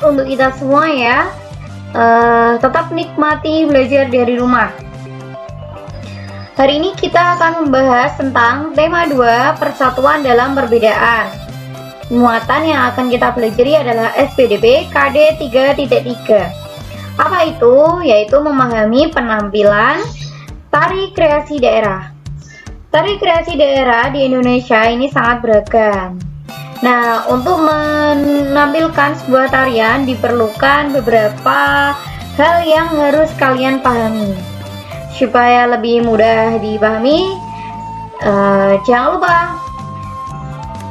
untuk kita semua ya. Tetap nikmati belajar dari rumah. Hari ini kita akan membahas tentang tema 2, persatuan dalam perbedaan. Muatan yang akan kita pelajari adalah SPDP KD 3.3. Apa itu? Yaitu memahami penampilan tari kreasi daerah. Tari kreasi daerah di Indonesia ini sangat beragam. Nah, untuk menampilkan sebuah tarian diperlukan beberapa hal yang harus kalian pahami. Supaya lebih mudah dipahami, jangan lupa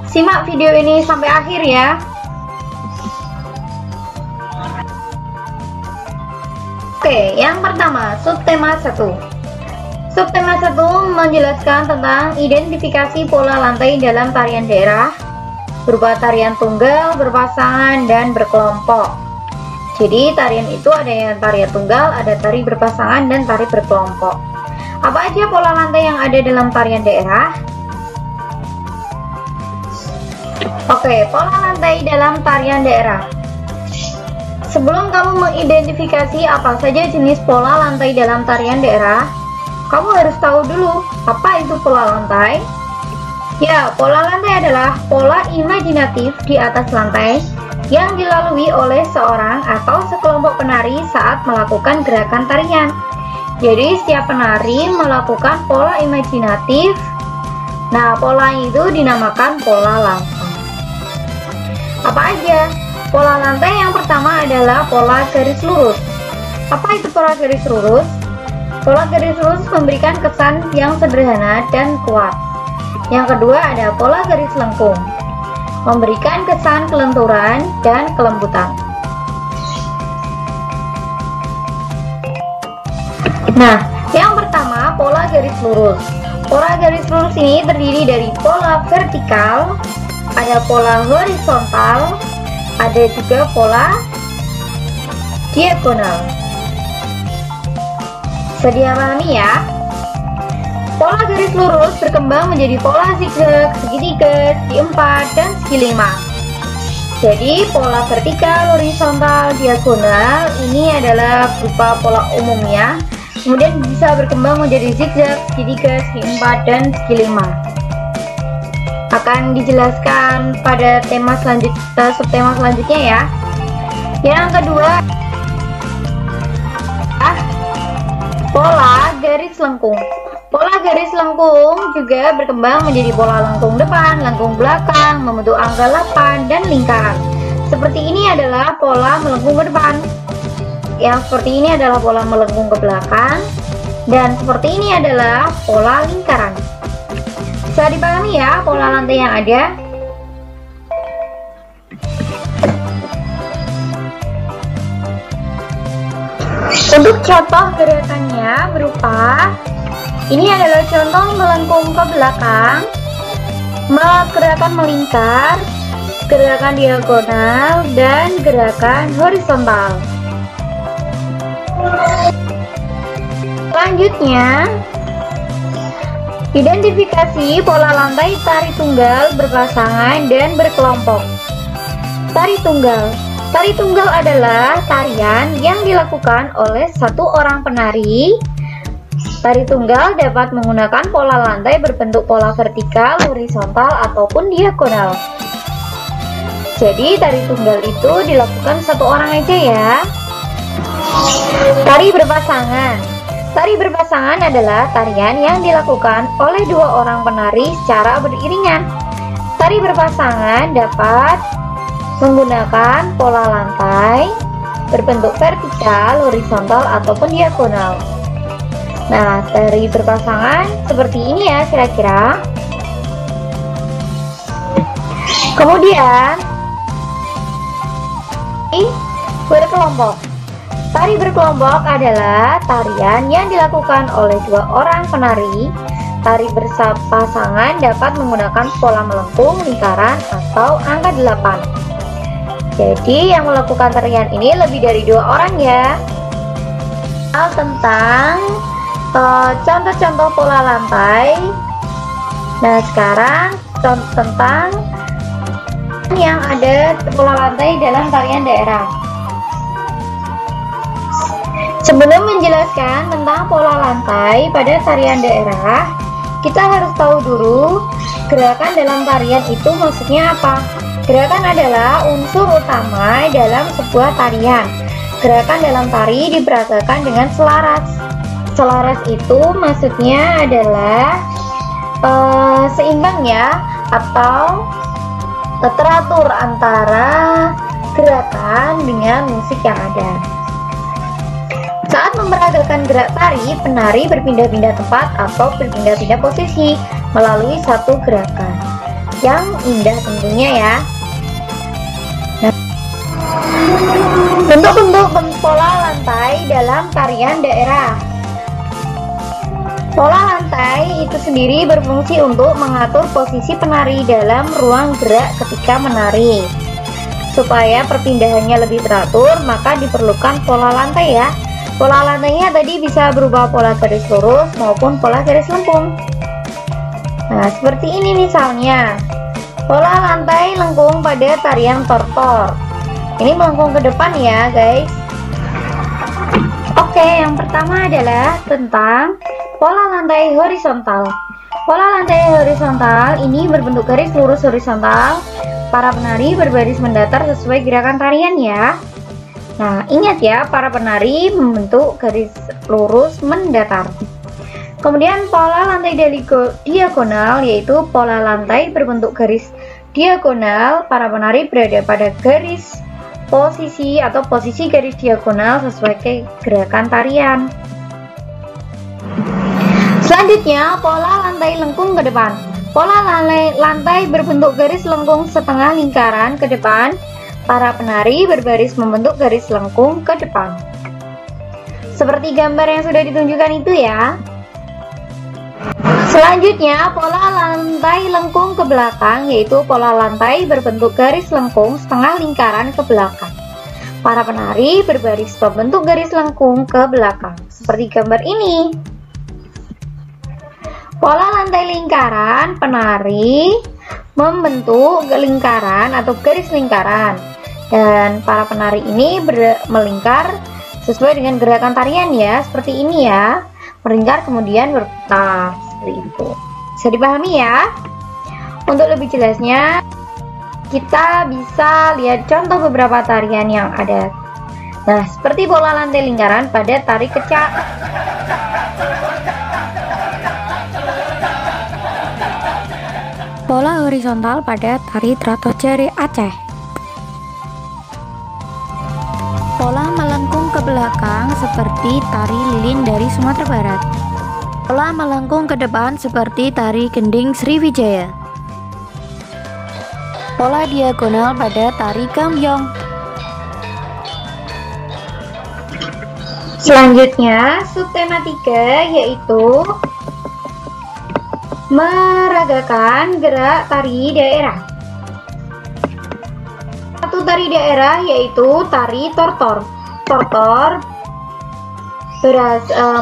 simak video ini sampai akhir ya. Oke, yang pertama, subtema 1. Subtema 1 menjelaskan tentang identifikasi pola lantai dalam tarian daerah berupa tarian tunggal, berpasangan, dan berkelompok. Jadi tarian itu ada yang tarian tunggal, ada tari berpasangan, dan tari berkelompok. Apa aja pola lantai yang ada dalam tarian daerah? Oke, pola lantai dalam tarian daerah. Sebelum kamu mengidentifikasi apa saja jenis pola lantai dalam tarian daerah, kamu harus tahu dulu apa itu pola lantai. Ya, pola lantai adalah pola imajinatif di atas lantai yang dilalui oleh seorang atau sekelompok penari saat melakukan gerakan tarian. Jadi, setiap penari melakukan pola imajinatif. Nah, pola itu dinamakan pola lantai. Apa aja? Pola lantai yang pertama adalah pola garis lurus. Apa itu pola garis lurus? Pola garis lurus memberikan kesan yang sederhana dan kuat. Yang kedua ada pola garis lengkung, memberikan kesan kelenturan dan kelembutan. Nah, yang pertama pola garis lurus. Pola garis lurus ini terdiri dari pola vertikal, ada pola horizontal, ada juga pola diagonal. Bisa dipahami ya? Pola garis lurus berkembang menjadi pola zigzag, segitiga, segi 4, dan segi 5. Jadi pola vertikal, horizontal, diagonal ini adalah berupa pola umumnya. Kemudian bisa berkembang menjadi zigzag, segitiga, segi 4, dan segi 5. Akan dijelaskan pada tema subtema selanjutnya ya. Yang kedua, pola garis lengkung. Pola garis lengkung juga berkembang menjadi pola lengkung depan, lengkung belakang, membentuk angka 8 dan lingkaran. Seperti ini adalah pola melengkung ke depan. Yang seperti ini adalah pola melengkung ke belakang, dan seperti ini adalah pola lingkaran. Bisa dipahami ya pola lantai yang ada? Untuk contoh gerakannya berupa, ini adalah contoh melengkung ke belakang, gerakan melingkar, gerakan diagonal, dan gerakan horizontal. Selanjutnya, identifikasi pola lantai tari tunggal, berpasangan, dan berkelompok. Tari tunggal. Tari tunggal adalah tarian yang dilakukan oleh satu orang penari. Tari tunggal dapat menggunakan pola lantai berbentuk pola vertikal, horizontal, ataupun diagonal. Jadi tari tunggal itu dilakukan satu orang aja ya. Tari berpasangan. Tari berpasangan adalah tarian yang dilakukan oleh dua orang penari secara beriringan. Tari berpasangan dapat menggunakan pola lantai berbentuk vertikal, horizontal, ataupun diagonal. Nah, tari berpasangan seperti ini ya kira-kira. Kemudian berkelompok. Tari berkelompok adalah tarian yang dilakukan oleh dua orang penari. Tari berpasangan dapat menggunakan pola melengkung, lingkaran, atau angka 8. Jadi yang melakukan tarian ini lebih dari dua orang ya. Tentang contoh-contoh pola lantai. Nah, sekarang tentang yang ada pola lantai dalam tarian daerah. Sebelum menjelaskan tentang pola lantai pada tarian daerah, kita harus tahu dulu gerakan dalam tarian itu maksudnya apa. Gerakan adalah unsur utama dalam sebuah tarian. Gerakan dalam tari diperagakan dengan selaras. Selaras itu maksudnya adalah seimbang ya, atau teratur antara gerakan dengan musik yang ada. Saat memperagakan gerak tari, penari berpindah-pindah tempat atau berpindah-pindah posisi melalui satu gerakan yang indah tentunya ya. Bentuk-bentuk pola lantai dalam tarian daerah. Pola lantai itu sendiri berfungsi untuk mengatur posisi penari dalam ruang gerak ketika menari. Supaya perpindahannya lebih teratur, maka diperlukan pola lantai ya. Pola lantainya tadi bisa berupa pola garis lurus maupun pola garis lengkung. Nah, seperti ini misalnya. Pola lantai lengkung pada tarian tortor. Ini melengkung ke depan ya, guys. Oke, yang pertama adalah tentang pola lantai horizontal. Pola lantai horizontal ini berbentuk garis lurus horizontal. Para penari berbaris mendatar sesuai gerakan tarian ya. Nah, ingat ya, para penari membentuk garis lurus mendatar. Kemudian pola lantai diagonal, yaitu pola lantai berbentuk garis diagonal. Para penari berada pada garis posisi atau posisi garis diagonal sesuai gerakan tarian. Selanjutnya, pola lantai lengkung ke depan. Pola lantai berbentuk garis lengkung setengah lingkaran ke depan. Para penari berbaris membentuk garis lengkung ke depan. Seperti gambar yang sudah ditunjukkan itu ya. Selanjutnya, pola lantai lengkung ke belakang, yaitu pola lantai berbentuk garis lengkung setengah lingkaran ke belakang. Para penari berbaris membentuk garis lengkung ke belakang, seperti gambar ini. Pola lantai lingkaran, penari membentuk lingkaran atau garis lingkaran, dan para penari ini melingkar sesuai dengan gerakan tarian ya, seperti ini ya, melingkar kemudian berputar, seperti itu. Bisa dipahami ya? Untuk lebih jelasnya, kita bisa lihat contoh beberapa tarian yang ada. Nah, seperti pola lantai lingkaran pada tari kecak. Pola horizontal pada tari Tratojari Aceh. Pola melengkung ke belakang seperti tari lilin dari Sumatera Barat. Pola melengkung ke depan seperti tari gending Sriwijaya. Pola diagonal pada tari Gambyong. Selanjutnya, subtema 3 yaitu meragakan gerak tari daerah. Satu tari daerah yaitu tari tortor. Tortor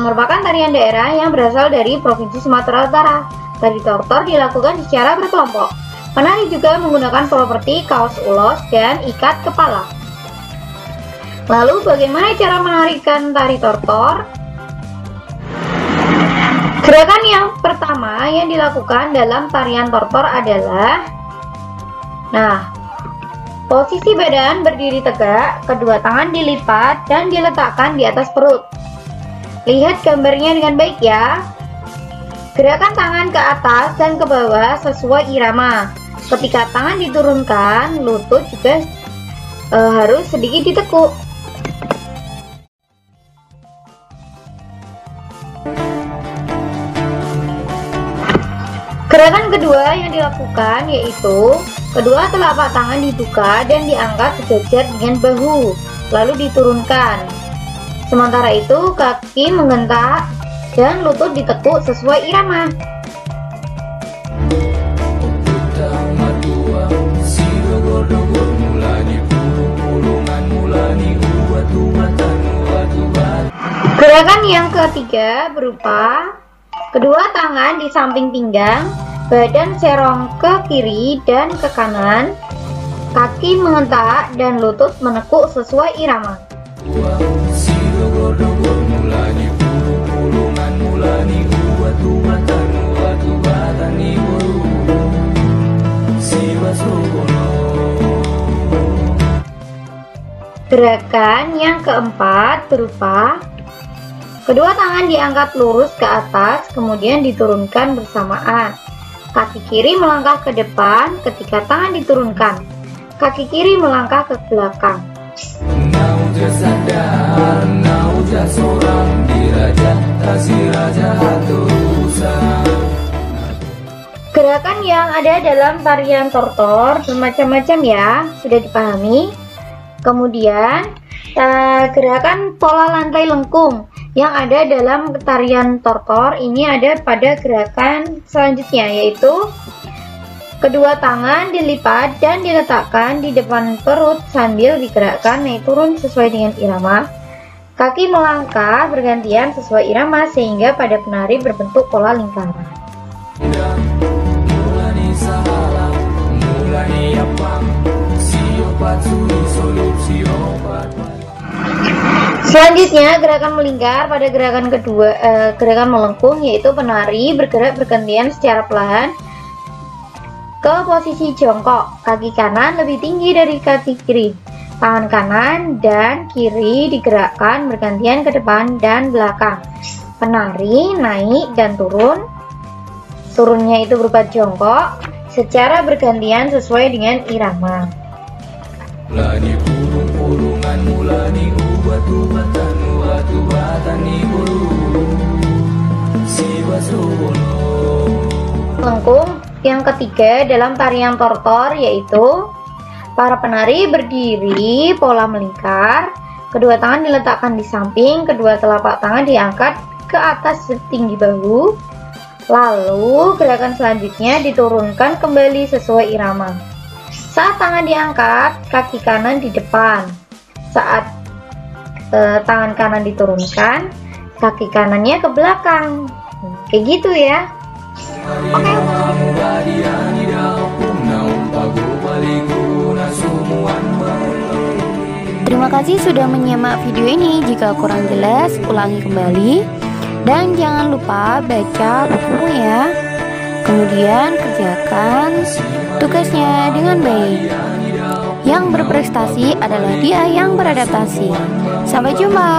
merupakan tarian daerah yang berasal dari Provinsi Sumatera Utara. Tari tortor dilakukan secara berkelompok. Penari juga menggunakan properti kaos ulos dan ikat kepala. Lalu bagaimana cara menarikan tari tortor? Gerakan yang pertama yang dilakukan dalam tarian tortor adalah, posisi badan berdiri tegak, kedua tangan dilipat dan diletakkan di atas perut. Lihat gambarnya dengan baik ya. Gerakan tangan ke atas dan ke bawah sesuai irama. Ketika tangan diturunkan, lutut juga harus sedikit ditekuk. Gerakan kedua yang dilakukan yaitu kedua telapak tangan dibuka dan diangkat sejajar dengan bahu, lalu diturunkan. Sementara itu kaki menggentak dan lutut ditekuk sesuai irama. Gerakan yang ketiga berupa kedua tangan di samping pinggang, badan serong ke kiri dan ke kanan, Kaki mengentak dan lutut menekuk sesuai irama. Gerakan yang keempat berupa kedua tangan diangkat lurus ke atas, kemudian diturunkan bersamaan. Kaki kiri melangkah ke depan ketika tangan diturunkan. Kaki kiri melangkah ke belakang. Gerakan yang ada dalam tarian tortor bermacam-macam ya, sudah dipahami. Kemudian gerakan pola lantai lengkung yang ada dalam tarian tortor ini ada pada gerakan selanjutnya, yaitu kedua tangan dilipat dan diletakkan di depan perut sambil digerakkan naik turun sesuai dengan irama. Kaki melangkah bergantian sesuai irama sehingga pada penari berbentuk pola lingkaran. Selanjutnya gerakan melingkar pada gerakan kedua, gerakan melengkung, yaitu penari bergerak bergantian secara perlahan ke posisi jongkok. Kaki kanan lebih tinggi dari kaki kiri. Tangan kanan dan kiri digerakkan bergantian ke depan dan belakang. Penari naik dan turun. Turunnya itu berupa jongkok secara bergantian sesuai dengan irama. Mulani burung-burungan, mulani ubat-ubatan, ubat-ubatan lengkung yang ketiga dalam tarian tortor, yaitu para penari berdiri pola melingkar, kedua tangan diletakkan di samping, kedua telapak tangan diangkat ke atas setinggi bahu, lalu gerakan selanjutnya diturunkan kembali sesuai irama. Saat tangan diangkat, kaki kanan di depan. Saat tangan kanan diturunkan, kaki kanannya ke belakang. Kayak gitu ya. Oke. Terima kasih sudah menyimak video ini. Jika kurang jelas, ulangi kembali. Dan jangan lupa baca bukumu ya. Kemudian kerjakan tugasnya dengan baik. Yang berprestasi adalah dia yang beradaptasi. Sampai jumpa.